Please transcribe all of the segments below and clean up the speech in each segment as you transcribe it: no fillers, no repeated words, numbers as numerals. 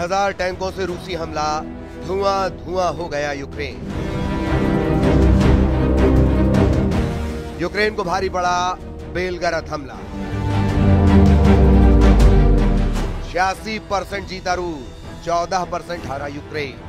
3000 टैंकों से रूसी हमला, धुआं धुआं हो गया यूक्रेन। यूक्रेन को भारी पड़ा बेलगरद हमला। 86% जीता रूस, 14% हारा यूक्रेन।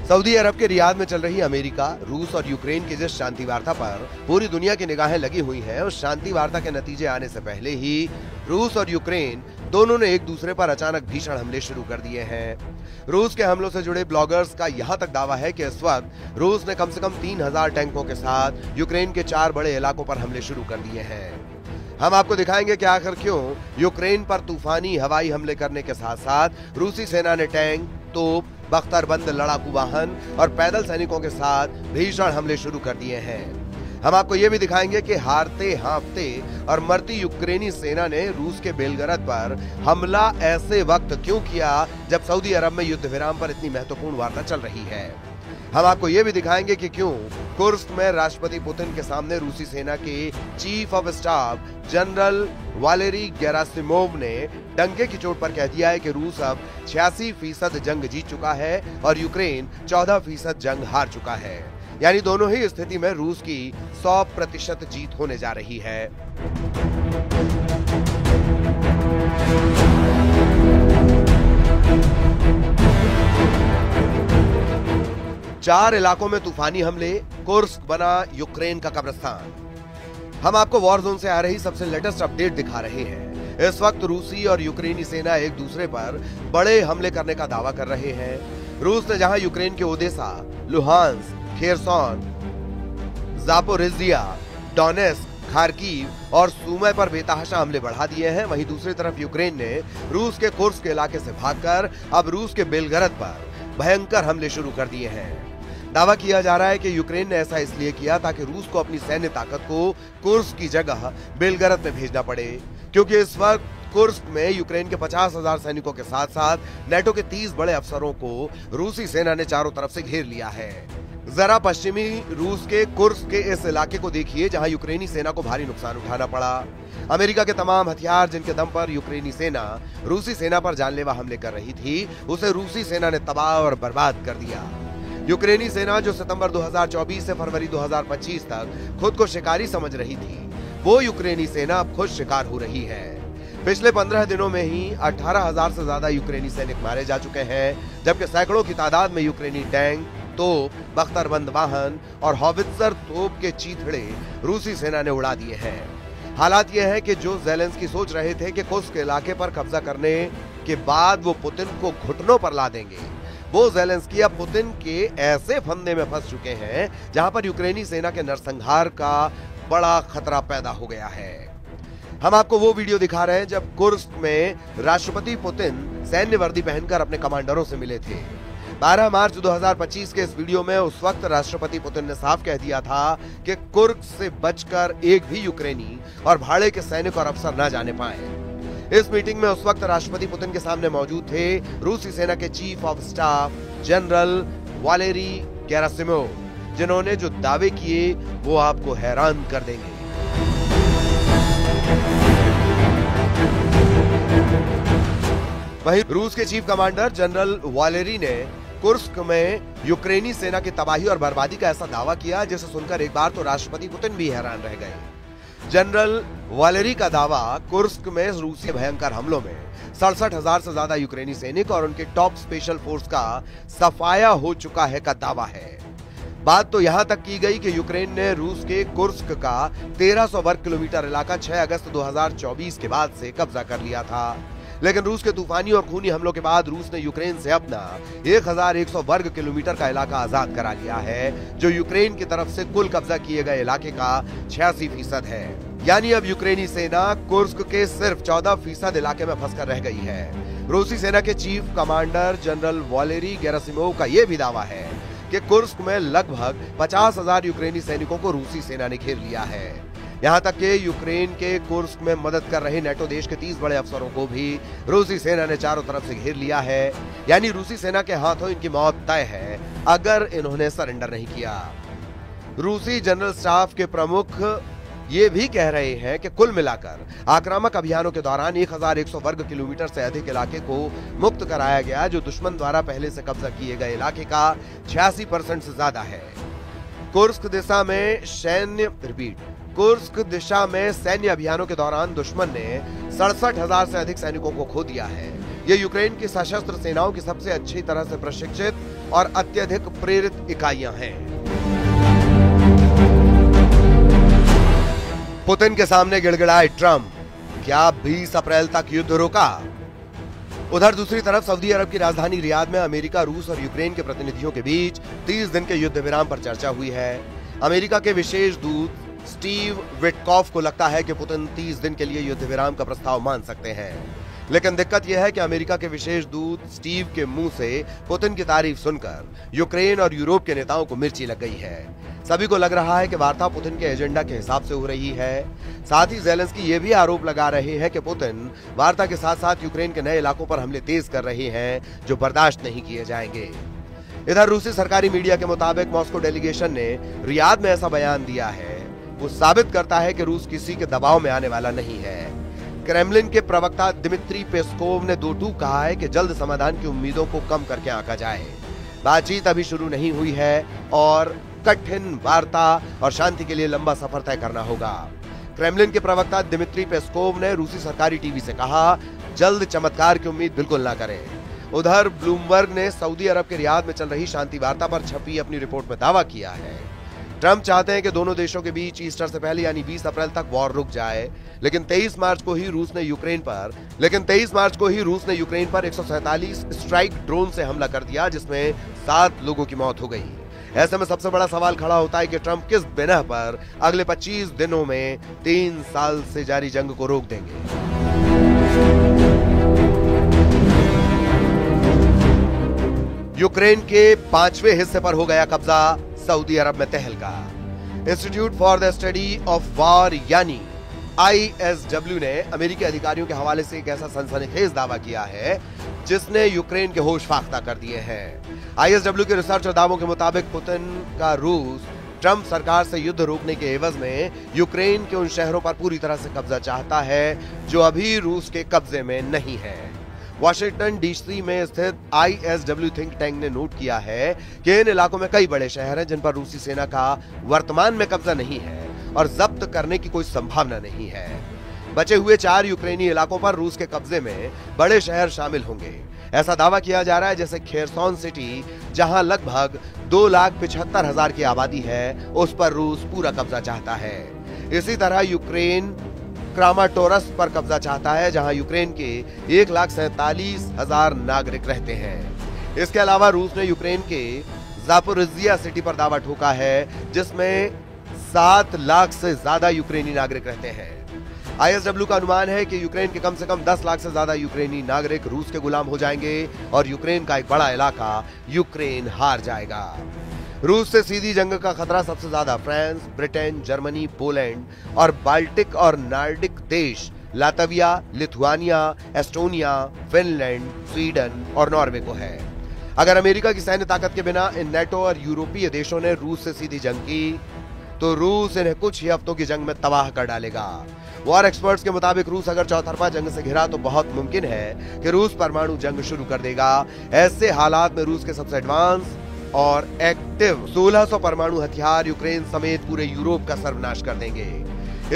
सऊदी अरब के रियाद में चल रही अमेरिका, रूस और यूक्रेन की जिस शांति वार्ता पर पूरी दुनिया की निगाहें लगी हुई हैं, उस शांति वार्ता के नतीजे आने से पहले ही रूस और यूक्रेन दोनों ने एक दूसरे पर अचानक भीषण हमले शुरू कर दिए हैं। रूस के हमलों से जुड़े ब्लॉगर्स का यहां तक दावा है कि इस वक्त रूस ने कम से कम 3000 टैंकों के साथ यूक्रेन के 4 बड़े इलाकों पर हमले शुरू कर दिए हैं। हम आपको दिखाएंगे कि आखिर क्यों यूक्रेन पर तूफानी हवाई हमले करने के साथ साथ रूसी सेना ने टैंक, तोप, बख्तरबंद लड़ाकू वाहन और पैदल सैनिकों के साथ भीषण हमले शुरू कर दिए हैं। हम आपको यह भी दिखाएंगे कि हारते हाँफते और मरती यूक्रेनी सेना ने रूस के बेलगरद पर हमला ऐसे वक्त क्यों किया जब सऊदी अरब में युद्ध विराम पर इतनी महत्वपूर्ण वार्ता चल रही है। हम आपको यह भी दिखाएंगे कि क्यों कुर्स्क में राष्ट्रपति पुतिन के सामने रूसी सेना के chief of staff general Valery Gerasimov ने डंके की चोट पर कह दिया है कि रूस अब 86% जंग जीत चुका है और यूक्रेन 14% जंग हार चुका है। यानी दोनों ही स्थिति में रूस की 100% जीत होने जा रही है। 4 इलाकों में तूफानी हमले, कुर्स्क बना यूक्रेन का कब्रिस्तान। हम आपको वॉर जोन से आ रही सबसे लेटेस्ट अपडेट दिखा रहे हैं। इस वक्त रूसी और यूक्रेनी सेना एक दूसरे पर बड़े हमले करने का दावा कर रहे हैं। रूस ने जहां यूक्रेन के Odesa, Luhansk, Kherson, Zaporizhzhia, Donetsk, Kharkiv और सुमी पर बेतहाशा हमले बढ़ा दिए हैं, वहीं दूसरी तरफ यूक्रेन ने रूस के कुर्स्क के इलाके से भागकर अब रूस के बेलगरद पर भयंकर हमले शुरू कर दिए हैं। दावा किया जा रहा है कि यूक्रेन ने ऐसा इसलिए किया ताकि रूस को अपनी सैन्य ताकत को कुर्स्क की जगह बेलगरद में भेजना पड़े, क्योंकि इस वक्त कुर्स्क में यूक्रेन के 50,000 सैनिकों के साथ साथ नेटो के 30 बड़े अफसरों को रूसी सेना ने चारों तरफ से घेर लिया है। जरा पश्चिमी रूस के कुर्स्क के इस इलाके को देखिए जहां यूक्रेनी सेना को भारी नुकसान उठाना पड़ा। अमेरिका के तमाम हथियार जिनके दम पर यूक्रेनी सेना रूसी सेना पर जानलेवा हमले कर रही थी, उसे रूसी सेना ने तबाह और बर्बाद कर दिया। यूक्रेनी सेना जो सितंबर 2024 से फरवरी 2025 तक खुद को शिकारी समझ रही थी, वो यूक्रेनी सेना अब खुद शिकार हो रही है। पिछले 15 दिनों में ही 18,000 से ज्यादा यूक्रेनी सैनिक मारे जा चुके हैं, जबकि सैकड़ों की तादाद में यूक्रेनी टैंक, तोप, बख्तरबंद वाहन और हॉवित्जर तोप के चीथड़े रूसी सेना ने उड़ा दिए हैं। हालात यह है कि जो ज़ेलेंस्की सोच रहे थे कि कुर्स्क के इलाके पर कब्जा करने के बाद वो पुतिन को घुटनों पर ला देंगे, वो ज़ेलेंस्की अब पुतिन के ऐसे फंदे में फंस चुके हैं जहां पर यूक्रेनी सेना के नरसंहार का बड़ा खतरा पैदा हो गया है। हम आपको वो वीडियो दिखा रहे हैं जब कुर्स्क में राष्ट्रपति पुतिन सैन्य वर्दी पहनकर अपने कमांडरों से मिले थे। 12 मार्च 2025 के इस वीडियो में उस वक्त राष्ट्रपति पुतिन ने साफ कह दिया था कि कुर्स्क से बचकर एक भी यूक्रेनी और भाड़े के सैनिक और अफसर न जाने पाए। इस मीटिंग में उस वक्त राष्ट्रपति पुतिन के सामने मौजूद थे रूसी सेना के chief of staff general Valery Gerasimov, जिन्होंने जो दावे किए वो आपको हैरान कर देंगे। वहीं रूस के चीफ कमांडर जनरल वालेरी ने कुर्स्क में यूक्रेनी सेना की तबाही और बर्बादी का ऐसा दावा किया जिसे सुनकर एक बार तो राष्ट्रपति पुतिन भी हैरान रह गए। जनरल वालेरी का दावा कुर्स्क में रूसी भयंकर हमलों में 67,000 से ज्यादा यूक्रेनी सैनिक और उनके टॉप स्पेशल फोर्स का सफाया हो चुका है का दावा है। बात तो यहां तक की गई कि यूक्रेन ने रूस के कुर्स्क का 1300 वर्ग किलोमीटर इलाका 6 अगस्त 2024 के बाद से कब्जा कर लिया था, लेकिन रूस के तूफानी और खूनी हमलों के बाद रूस ने यूक्रेन से अपना 1100 वर्ग किलोमीटर का इलाका आजाद करा लिया है, जो यूक्रेन की तरफ से कुल कब्जा किए गए इलाके का 86% है। यानी अब यूक्रेनी सेना कुर्स्क के सिर्फ 14% इलाके में फंसकर रह गई है। रूसी सेना के chief commander general Valery Gerasimov का यह भी दावा है कि कुर्स्क में लगभग 50,000 यूक्रेनी सैनिकों को रूसी सेना ने घेर लिया है। यहाँ तक कि यूक्रेन के कुर्स्क में मदद कर रहे नेटो देश के 30 बड़े अफसरों को भी रूसी सेना ने चारों तरफ से घेर लिया है। यानी रूसी सेना के हाथों इनकी मौत तय है अगर इन्होंने सरेंडर नहीं किया। रूसी जनरल स्टाफ के प्रमुख ये भी कह रहे हैं कि कुल मिलाकर आक्रामक अभियानों के दौरान 1100 वर्ग किलोमीटर से अधिक इलाके को मुक्त कराया गया, जो दुश्मन द्वारा पहले से कब्जा किए गए इलाके का 86% से ज्यादा है। कुर्स्क दिशा में सैन्य अभियानों के दौरान दुश्मन ने 67,000 से अधिक सैनिकों को खो दिया है। ये यूक्रेन की सशस्त्र सेनाओं की सबसे अच्छी तरह से प्रशिक्षित और अत्यधिक प्रेरित इकाइयां हैं। पुतिन के सामने गिड़गिड़ाए ट्रंप, क्या 20 अप्रैल तक युद्ध रोका? उधर दूसरी तरफ सऊदी अरब की राजधानी रियाद में अमेरिका, रूस और यूक्रेन के प्रतिनिधियों के बीच 30 दिन के युद्ध विराम पर चर्चा हुई है। अमेरिका के विशेष दूत स्टीव विटकॉफ को लगता है कि पुतिन 30 दिन के लिए युद्ध विराम का प्रस्ताव मान सकते हैं, लेकिन दिक्कत यह है कि अमेरिका के विशेष दूत स्टीव के मुंह से पुतिन की तारीफ सुनकर यूक्रेन और यूरोप के नेताओं को मिर्ची लग गई है। सभी को लग रहा है कि वार्ता पुतिन के एजेंडा के हिसाब से हो रही है। साथ ही ज़ेलेंस्की ये भी आरोप लगा रहे हैं कि पुतिन वार्ता के साथ साथ यूक्रेन के नए इलाकों पर हमले तेज कर रहे हैं, जो बर्दाश्त नहीं किए जाएंगे। इधर रूसी सरकारी मीडिया के मुताबिक मॉस्को डेलीगेशन ने रियाद में ऐसा बयान दिया है, वो साबित करता है कि रूस किसी के दबाव में आने वाला नहीं है। क्रेमलिन के प्रवक्ता दिमित्री पेस्कोव ने दो टूक कहा है कि जल्द समाधान की उम्मीदों को कम करके आंका जाए। बातचीत अभी शुरू नहीं हुई है और कठिन वार्ता और शांति के लिए लंबा सफर तय करना होगा। क्रेमलिन के प्रवक्ता दिमित्री पेस्कोव ने रूसी सरकारी टीवी से कहा, जल्द चमत्कार की उम्मीद बिल्कुल ना करें। उधर ब्लूमबर्ग ने सऊदी अरब के रियाद में चल रही शांति वार्ता पर छपी अपनी रिपोर्ट में दावा किया है। ट्रंप चाहते हैं कि दोनों देशों के बीच ईस्टर से पहले यानी 20 अप्रैल तक वॉर रुक जाए, लेकिन 23 मार्च को ही रूस ने यूक्रेन पर 147 स्ट्राइक ड्रोन से हमला कर दिया, जिसमें 7 लोगों की मौत हो गई। ऐसे में सबसे बड़ा सवाल खड़ा होता है कि ट्रंप किस बिना पर अगले 25 दिनों में 3 साल से जारी जंग को रोक देंगे। यूक्रेन के 5वें हिस्से पर हो गया कब्जा, सऊदी अरब में तहलका। Institute for the study of war यानी ISW ने अमेरिकी अधिकारियों के हवाले से एक ऐसा सनसनीखेज दावा किया है जिसने यूक्रेन के होश फाख्ता कर दिए हैं। ISW के रिसर्च और दावों के मुताबिक पुतिन का रूस ट्रंप सरकार से युद्ध रोकने के एवज में यूक्रेन के उन शहरों पर पूरी तरह से कब्जा चाहता है जो अभी रूस के कब्जे में नहीं है। वाशिंगटन DC में स्थित ISW थिंक टैंक ने नोट किया है कि इन इलाकों में कई बड़े शहर हैं जिन पर रूसी सेना का वर्तमान में कब्जा नहीं है और जब्त करने की कोई संभावना नहीं है। बचे हुए 4 यूक्रेनी इलाकों पर रूस के कब्जे में बड़े शहर शामिल होंगे। ऐसा दावा किया जा रहा है जैसे खेरसोन सिटी, जहां लगभग 2,75,000 की आबादी है, उस पर रूस पूरा कब्जा चाहता है। इसी तरह यूक्रेन क्रामाटोरस पर कब्जा चाहता है, जहां यूक्रेन के 1,47,000 नागरिक रहते हैं। इसके अलावा रूस ने यूक्रेन के जापोरिजिया सिटी पर दावा ठोका है, जिसमें 7 लाख से ज्यादा यूक्रेनी नागरिक रहते हैं। ISW का अनुमान है कि यूक्रेन के कम से कम 10 लाख से ज्यादा यूक्रेनी नागरिक रूस के गुलाम हो जाएंगे और यूक्रेन का एक बड़ा इलाका यूक्रेन हार जाएगा। रूस से सीधी जंग का खतरा सबसे ज्यादा फ्रांस, ब्रिटेन, जर्मनी, पोलैंड और बाल्टिक और नार्डिक देश Latvia, Lithuania, Estonia, Finland, Sweden और नॉर्वे को है। अगर अमेरिका की सैन्य ताकत के बिना इन नेटो और यूरोपीय देशों ने रूस से सीधी जंग की तो रूस इन्हें कुछ ही हफ्तों की जंग में तबाह कर डालेगा। वॉर एक्सपर्ट्स के मुताबिक रूस अगर चौतरफा जंग से घिरा तो बहुत मुमकिन है कि रूस परमाणु जंग शुरू कर देगा। ऐसे हालात में रूस के सबसे एडवांस और एक्टिव 1600 परमाणु हथियार यूक्रेन समेत पूरे यूरोप का सर्वनाश कर देंगे।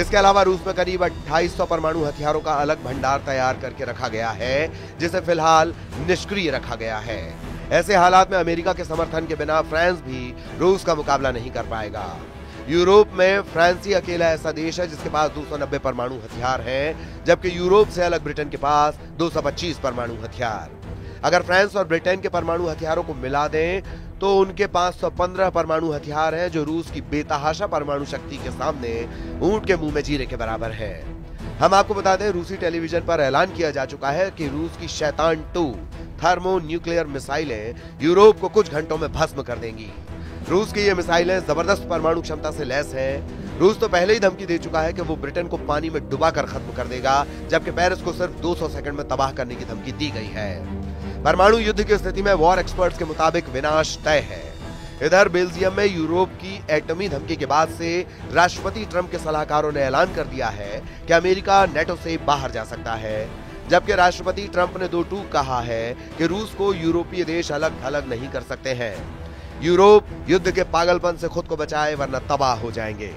इसके अलावा रूस में करीब 2800 परमाणु हथियारों का अलग भंडार तैयार करके रखा गया है, जिसे फिलहाल निष्क्रिय रखा गया है। ऐसे हालात में अमेरिका के समर्थन के बिना फ्रांस भी रूस का मुकाबला नहीं कर पाएगा। यूरोप में फ्रांस ही अकेला ऐसा देश है जिसके पास 290 परमाणु हथियार हैं, जबकि यूरोप से अलग ब्रिटेन के पास 225 परमाणु हथियार। अगर फ्रांस और ब्रिटेन के परमाणु हथियारों को मिला दें तो उनके 515 परमाणु हथियार हैं, जो रूस की बेतहाशा परमाणु शक्ति के सामने ऊंट के मुंह में जीरे के बराबर है। हम आपको बता दें, रूसी टेलीविजन पर ऐलान किया जा चुका है कि रूस की शैतान 2 थर्मो न्यूक्लियर मिसाइलें यूरोप को कुछ घंटों में भस्म कर देंगी। रूस की ये मिसाइलें जबरदस्त परमाणु क्षमता से लैस हैं। रूस तो पहले ही धमकी दे चुका है कि वो ब्रिटेन को पानी में डुबाकर खत्म कर देगा, जबकि पेरिस को सिर्फ 200 सेकंड में तबाह करने की धमकी दी गई है। परमाणु युद्ध की स्थिति में वॉर एक्सपर्ट्स के मुताबिक विनाश तय है। इधर बेल्जियम में यूरोप की एटमी धमकी के बाद से राष्ट्रपति ट्रंप के सलाहकारों ने ऐलान कर दिया है कि अमेरिका नेटो से बाहर जा सकता है, जबकि राष्ट्रपति ट्रंप ने दो टूक कहा है कि रूस को यूरोपीय देश अलग थलग नहीं कर सकते हैं। यूरोप युद्ध के पागलपन से खुद को बचाए वरना तबाह हो जाएंगे।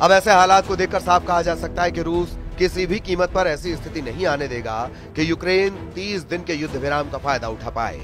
अब ऐसे हालात को देखकर साफ कहा जा सकता है कि रूस किसी भी कीमत पर ऐसी स्थिति नहीं आने देगा कि यूक्रेन 30 दिन के युद्ध विराम का फायदा उठा पाए।